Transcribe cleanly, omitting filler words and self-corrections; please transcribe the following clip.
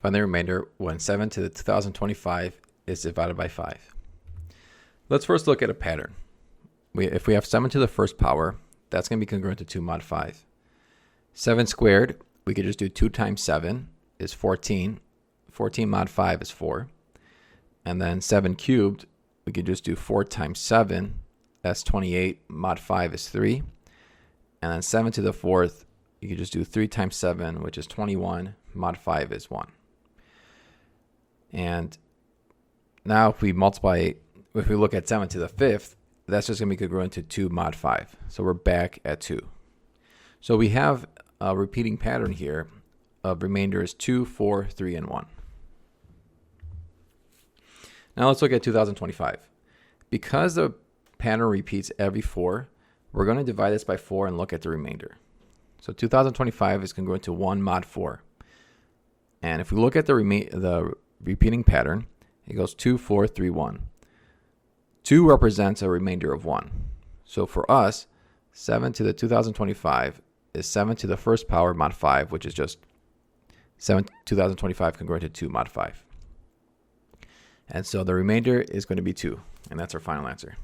Find the remainder when 7 to the 2025 is divided by 5. Let's first look at a pattern. If we have 7 to the first power, that's going to be congruent to 2 mod 5. 7 squared, we could just do 2 times 7 is 14. 14 mod 5 is 4. And then 7 cubed, we could just do 4 times 7, that's 28, mod 5 is 3. And then 7 to the fourth, you could just do 3 times 7, which is 21, mod 5 is 1. And now if we look at 7 to the fifth, that's just going to be congruent to 2 mod 5. So we're back at 2. So we have a repeating pattern here of remainders 2, 4, 3, and 1. Now let's look at 2025. Because the pattern repeats every 4, we're going to divide this by 4 and look at the remainder. So 2025 is congruent to 1 mod 4. And if we look at the repeating pattern, it goes 2, 4, 3, 1. 2 represents a remainder of 1. So for us, 7 to the 2025 is 7 to the first power mod 5, which is just 7 2025 congruent to 2 mod 5. And so the remainder is going to be 2. And that's our final answer.